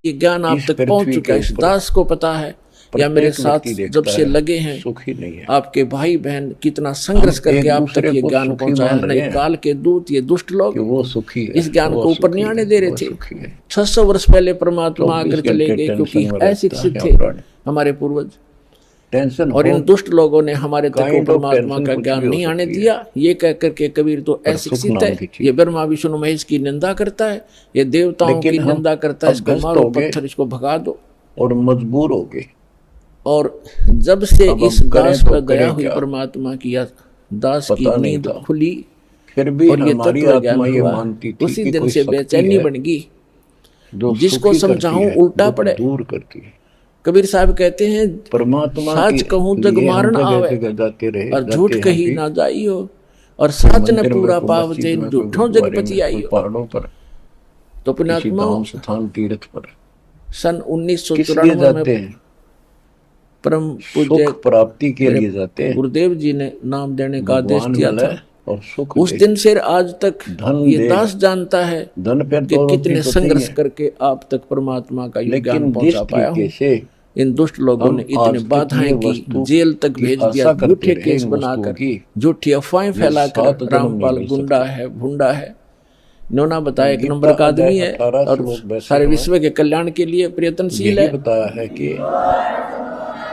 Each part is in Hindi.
ये ज्ञान आप तक पहुंच चुका है, इस दास को पता है या मेरे साथ जब से लगे हैं सुखी नहीं है। आपके भाई बहन कितना संघर्ष करके आप तक ये ज्ञान पहुंचाया। नहीं काल के दूत ये दुष्ट लोग वो सुखी है, इस ज्ञान को ऊपर नहीं आने दे रहे थे। 600 वर्ष पहले परमात्मा आकर चले गए क्योंकि अशिक्षित थे हमारे पूर्वज, टेंशन और इन दुष्ट लोगों ने हमारे तक परमात्मा का ज्ञान नहीं आने दिया। ये कह करके कबीर तो अशिक्षित है, ये ब्रह्मा विष्णु महेश की निंदा करता है, ये देवताओं की निंदा करता है, इसको मारो पत्थर, इसको भगा दो, और मजबूर हो गए। और जब से इस दास पर दया हुई परमात्मा की, दास की नींद खुली फिर भी और ये हमारी तत्व आत्मा ज्ञान ये हुआ, मानती थी उसी कि दिन कोई से शक्ति बेचैनी है बन गई। जो जिसको सुखी करती समझाऊं है, उल्टा दुख पड़े। दूर करती है। कबीर साहब कहते हैं परमात्मा साच कहूं जग मारन आवे जाते रहे और झूठ कही ना जाइयो, और साच न पूरा पाव चैन झूठों जग पति आइयो। पहाड़ों पर तो पुण्यात्मा स्थान तीर्थ पर सन 1994 में परम पूज्य प्राप्ति के लिए जाते हैं, गुरुदेव जी ने नाम देने का आदेश दिया था, और सुख उस दिन से आज तक ये दास जानता है कि कितने संघर्ष करके आप तक परमात्मा का ये ज्ञान पहुंचा पाया हूं। इन दुष्ट लोगों ने इतने बाधाएं की, जेल तक भेज दिया, झूठे केस बनाकर, झूठी अफवाहें फैलाकर, रामपाल गुंडा है, भुंडा है, इन्होंने बताया एक नंबर का आदमी है और सारे विश्व के कल्याण के लिए प्रयत्नशील है। बताया है कि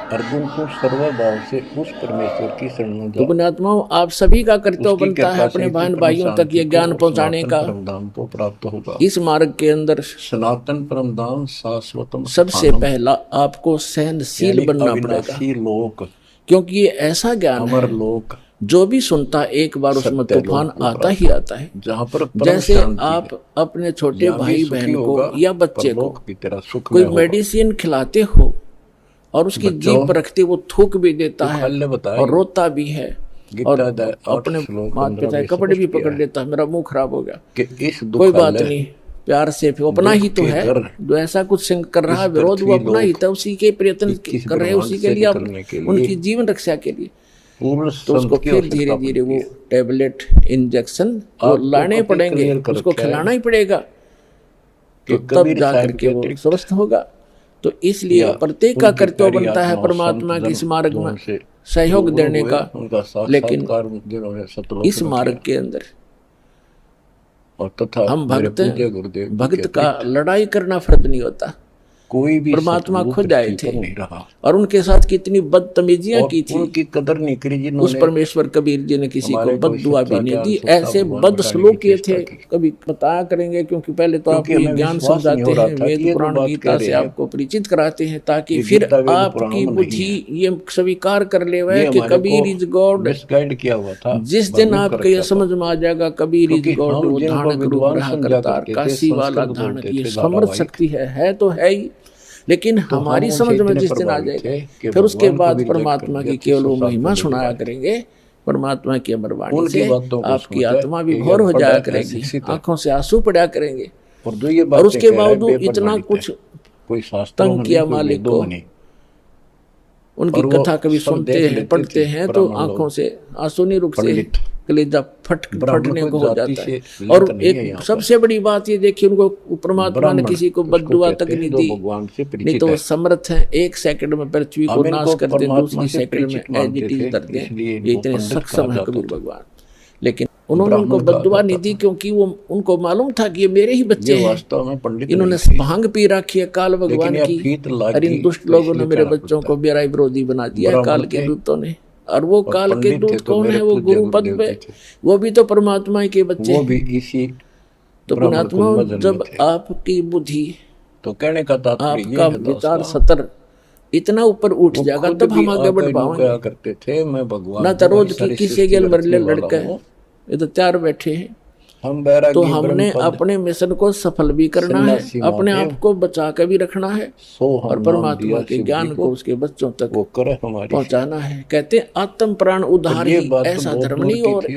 अर्जुन को सर्वभाव से उस परमेश्वर की शरण में जाओ। पुण्यात्माओं, आप सभी का कर्तव्य बनता है अपने बहन भाइयों तक ये ज्ञान पहुंचाने का। परमधाम को प्राप्त होगा। इस मार्ग के अंदर सनातन परमधाम शाश्वतम सबसे पहला आपको सहनशील बनना पड़ेगा, लोक, क्योंकि ये ऐसा ज्ञान है लोक जो भी सुनता एक बार उसमें तूफान आता ही आता है। जहाँ पर जैसे आप अपने छोटे भाई बहन को या बच्चे को कोई मेडिसिन खिलाते हो और उसकी जीभ रखते वो थूक भी देता है और रोता भी है और अपने माता पिता के कपड़े भी पकड़ लेता है, मेरा मुंह खराब हो गया, कोई बात नहीं, प्यार से वो अपना ही तो है जो ऐसा कुछ कर रहा है विरोध, वो अपना ही था, उसी के प्रयत्न कर रहे हैं, उसी के लिए उनकी जीवन रक्षा के लिए। तो उसको फिर धीरे धीरे वो टेबलेट इंजेक्शन वो लाने पड़ेंगे, उसको खिलाना ही पड़ेगा, तो तब जाकर के वो स्वस्थ होगा। तो इसलिए प्रत्येक का कर्तव्य बनता है परमात्मा के इस मार्ग में सहयोग देने का, लेकिन इस मार्ग के अंदर हम भक्त का लड़ाई करना फर्ज नहीं होता। कोई भी परमात्मा खुद आए थे और उनके साथ कितनी बदतमीजियां की थी, उनकी कदर नहीं करी उस परमेश्वर कबीर जी ने किसी को बददुआ भी नहीं दी। ऐसे बद सलूक किए थे, कभी बताया करेंगे, क्योंकि पहले तो आपको ज्ञान समझाते हैं, वेद पुराण गीता से आपको परिचित कराते हैं, ताकि फिर आपकी बुद्धि ये स्वीकार कर ले कि कबीर इज गॉड। जिस दिन आपको यह समझ में आ जाएगा कबीर इज गॉड, वो धारण रूप रहा करतार, काशी वाला धारण की समर्थ शक्ति है तो है ही, लेकिन हमारी समझ में जिस दिन आ जाएगा फिर उसके बाद परमात्मा की केवल वो महिमा सुनाया करेंगे। परमात्मा की अमर वाणी से आपकी आत्मा भी भोर हो जाया करेगी, आंखों से आंसू पड़ा करेंगे, और उसके बावजूद इतना कुछ तंग किया मालिक को, उनकी कथा कभी सुनते हैं पढ़ते हैं तो आंखों से आंसू नहीं रुकते, कलेजा फटने को हो जाता है। और एक सबसे बड़ी बात ये देखिए, उनको परमात्मा ने किसी को बद्दुआ तक नहीं दी, नहीं तो वो समर्थ है एक सेकंड में पृथ्वी को नाश कर दे, दूसरी सेकंड में एज इट इज कर दे, ये इतने सक्षम है कबीर भगवान। लेकिन उन्होंने उनको बद्दुआ नहीं दी क्योंकि वो उनको मालूम था कि ये मेरे ही बच्चे हैं, इन्होंने भांग पी रखी है काल भगवान की, और इन दुष्ट लोगों ने मेरे बच्चों को बेरा विरोधी बना दिया काल के दूतों ने। और वो काल के दूत कौन है? वो गुरु पद पे, वो भी तो परमात्मा के बच्चे, वो भी इसी तो परमात्मा। जब आपकी बुद्धि तो कहने का आपका विचार सतर इतना ऊपर उठ जाएगा तब हम आगे बढ़ पाएंगे। करते थे मैं भगवान ना तो रोज की किसी के मरले लड़के हैं, ये तो चार बैठे हैं, तो हमने अपने मिशन को सफल भी करना है, अपने आप को बचा कर भी रखना है, और परमात्मा के ज्ञान को उसके बच्चों तक पहुंचाना है। कहते हैं आत्म प्राण उद्धार ही ऐसा धर्म नहीं, और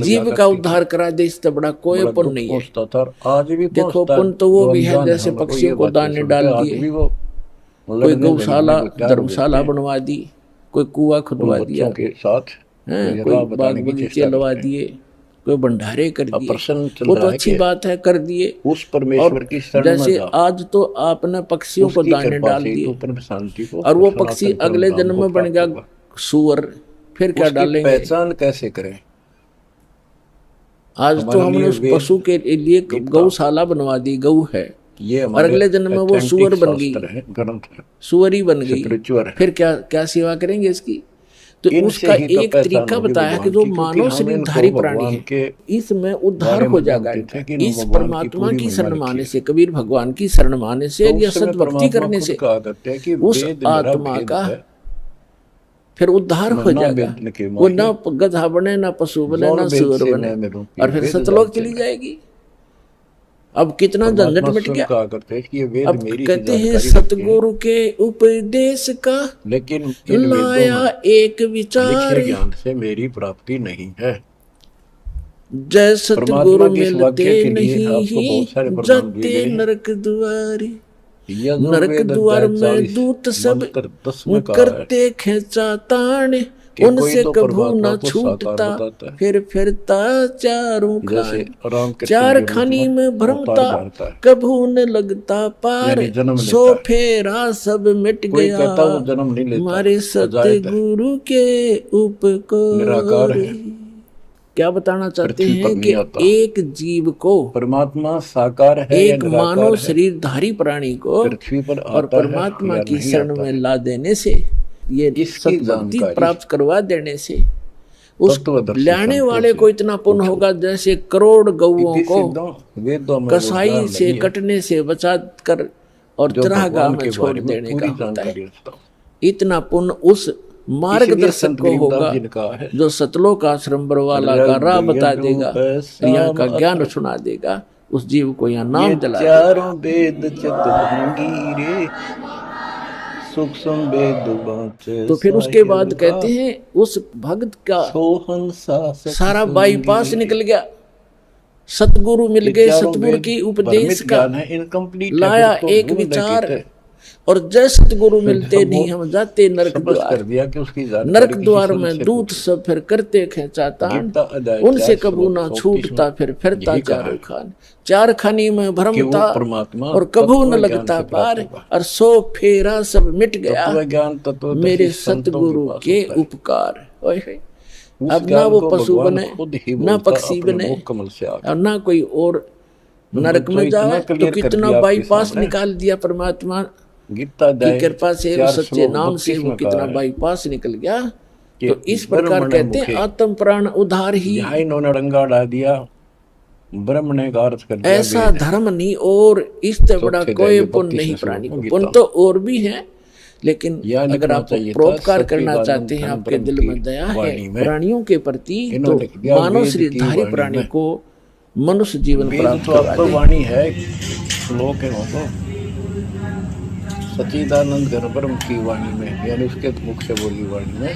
जीव का उद्धार करा दे इससे बड़ा कोई पुण्य नहीं है। देखो पुण्य तो वो भी है जैसे पक्षियों को दाने डाल दिए, कोई गौशाला धर्मशाला बनवा दी, कोई कुआं खुदवा दिया, कोई बाग बगीचे लगा दिए, कोई भंडारे कर दिए, प्रश्न चल वो तो रहा है अच्छी कि बात है, कर दिए। उस परमेश्वर की शरण में जैसे जा, आज तो आपने पक्षियों को उसकी दाने कृपा डाल से दिए, तो परम शांति को और वो सनातन पक्षी परम अगले धाम जन्म को में बन प्राप्त गया होगा। सूअर, फिर क्या उसकी डालेंगे? पहचान कैसे करें? आज तो हमारे हमने लिए उस वेद, पशु के लिए गीता, गौशाला बनवा दी, गऊ है, ये और हमारे अगले जन्म में वो authentic सूअर बन गई, शास्त्र है, ग्रंथ है, सूअरी बन गई, स्पिरिचुअल है। फिर क्या क्या सेवा करेंगे इसकी? तो इनसे उसका ही तो एक पहचान तरीका होगी बताया कि भगवान जो की, क्योंकि मानव हम शरीरधारी इनको प्राणी भगवान है, के इसमें उद्धार बारे हो में जाएगा जानते थे कि इनका, इस भगवान की परमात्मा पूरी की महिमा शरण लिखी माने है। से, कबीर भगवान की शरण माने से तो या उस समय सद्भक्ति परमात्मा करने खुद से कहा करते हैं कि उस वेद मेरा आत्मा भेद का है, फिर उद्धार हो मन्ना जाएगा। वेदन के वो माही, ना गधा बने, ना पशु बने, जौन ना वेद सूअर से बने, मैं मिलूं, और फिर वेद सतलोक जानते चली मैं। जाएगी। अब कितना झंझट परमात्मा मिट स्वयं गया। कहा करते हैं कि ये वेद अब मेरी ही कहते हैं जानकारी रखते हैं, सतगुरु के उपदेश का लेकिन इन वेदों लाया में एक लिखे विचार, ज्ञान से मेरी प्राप्ति नहीं है। जय सतगुरु परमात्मा के इस मिलते वाक्य के लिए नहीं आपको बहुत सारे प्रमाण दिए जाते गए हैं। नरक द्वारी, नरक यजुर्वेद द्वार अध्याय में 40 दूत सब मंत्र 10 में कहा है करते खेचा ताण, कि कोई उनसे तो कभू परमात्मा न को साकार छूटता, बताता है, फिर फिरता चारों जैसे खान, रामकृष्ण चार के रूप खानी में अवतार भ्रमता, धारता है, कभू न लगता पार, यानी जन्म सो लेता है। फेरा सब मिट कोई गया, कहता वो जन्म नहीं लेता, हमारे अजायत है, सतगुरु के निराकार उपकार। है, क्या बताना चाहते पृथ्वी पर हैं नहीं कि आता। एक जीव को, परमात्मा साकार है या एक निराकार मानव है, शरीरधारी प्राणी को पृथ्वी पर और आता परमात्मा है या की नहीं शरण आता में है, ला देने से, ये इसकी सद्भक्ति जानकारी प्राप्त करवा देने से उस तत्वदर्शी लाने संतों वाले से को इतना पुण्य पूछो। होगा जैसे करोड़ गऊओं इति को सिद्धों वेदों में वो कसाई ज्ञान से नहीं है कटने से बचा कर और जो चरागाह भगवान में के छोड़ बारे में देने का पूरी होता है। जानकारी रखता हूँ। इतना पुण्य उस इसलिए मार्गदर्शक संत को गरीबदास होगा जी ने कहा है, जो सतलोक आश्रम बरवाला का राह बता देगा, यहाँ का ज्ञान सुना देगा, उस जीव को यहाँ नाम दिला देगा। चारों वेद चितभंगी रे, सूक्ष्म वेद बाँचे तो फिर उसके बाद कहते हैं उस भक्त का सोहन सारा बाईपास निकल गया, सतगुरु मिल गए, सतगुरु की उपदेश का लाया एक विचार, और जय सतगुरु मिलते नहीं हम जाते नरक द्वार, नरक द्वार में दूत सब फिर करते खेचा तान, उनसे कबू ना छूटता, फिर फिरता चारों खान, चार खानी में भ्रमता और कबू न लगता पार, और सो फेरा सब मिट गया मेरे सतगुरु के उपकार। अब ना वो पशु बने, ना पक्षी बने, और ना कोई और नरक में जाए। तो कितना बाईपास निकाल दिया परमात्मा की कृपा से, सच्चे नाम से वो कितना बाईपास निकल गया। तो इस प्रकार कहते हैं आत्म प्राण उद्धार ही, इन्होंने रंगा डाल दिया, ब्रह्म ने अर्थ कर दिया, ऐसा धर्म नहीं और इससे बड़ा कोई पुण्य नहीं प्राणी को। पुण्य तो और भी है, लेकिन अगर आप परोपकार करना चाहते हैं, आपके दिल में दया है प्राणियों के प्रति, तो मानव शरीरधारी प्राणी को मनुष्य जीवन प्राप्त करवा दे। वाणी है, श्लोक है वो सच्चिदानंद घन ब्रह्म की वाणी में, यानी उसके मुख से बोली वाणी में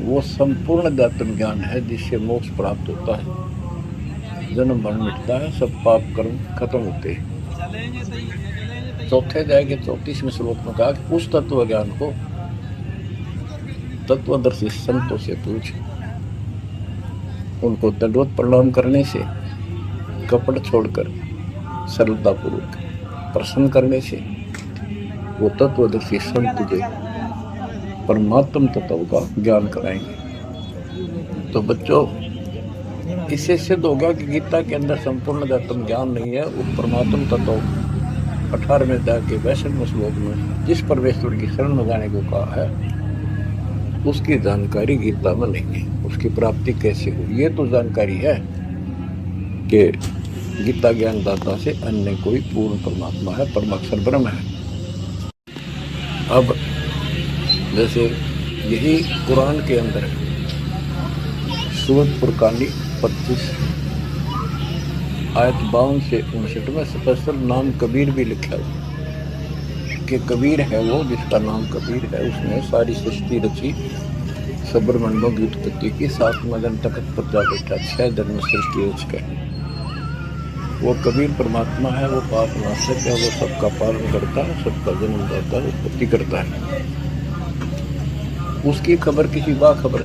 वो संपूर्ण दातम ज्ञान है जिससे मोक्ष प्राप्त होता है, जन्म मरण मिटता है, सब पाप कर्म खत्म होते हैं। चौथे अध्याय के 34वें श्लोक में कहा कि उस तत्व ज्ञान को तत्वदर्शी संतों से पूछ, उनको दंडवत प्रणाम करने से, कपट छोड़कर सरलतापूर्वक प्रसन्न करने से वो तत्वदर्शी संत तुझे परमात्म तत्व का ज्ञान कराएंगे। तो बच्चों, इससे सिद्ध होगा कि गीता के अंदर संपूर्ण आत्म ज्ञान नहीं है। वो परमात्म तत्व 18वें अध्याय के 62वें श्लोक में जिस परमेश्वर की शरण में जाने को कहा है, उसकी जानकारी गीता में नहीं है। उसकी प्राप्ति कैसे हुई, ये तो जानकारी है कि गीता ज्ञान दाता से अन्य कोई पूर्ण परमात्मा है, परमाक्षर ब्रह्म है। अब जैसे यही कुरान के अंदर है, सूरत फुरकानी 25 आयत 52 से 59 में स्पेशल नाम कबीर भी लिखा है कि कबीर है वो जिसका नाम कबीर है, उसने सारी सृष्टि रची, सब्रमंडों की उत्पत्ति की, 7 मदन तखत पर जा बैठा, 6 दिन में सृष्टि रच गए। वो कबीर परमात्मा है, वो पाप नाशक है, वो सबका पालन करता है, सबका जन्म दाता है, उत्पत्ति करता है। उसकी खबर किसी बाखबर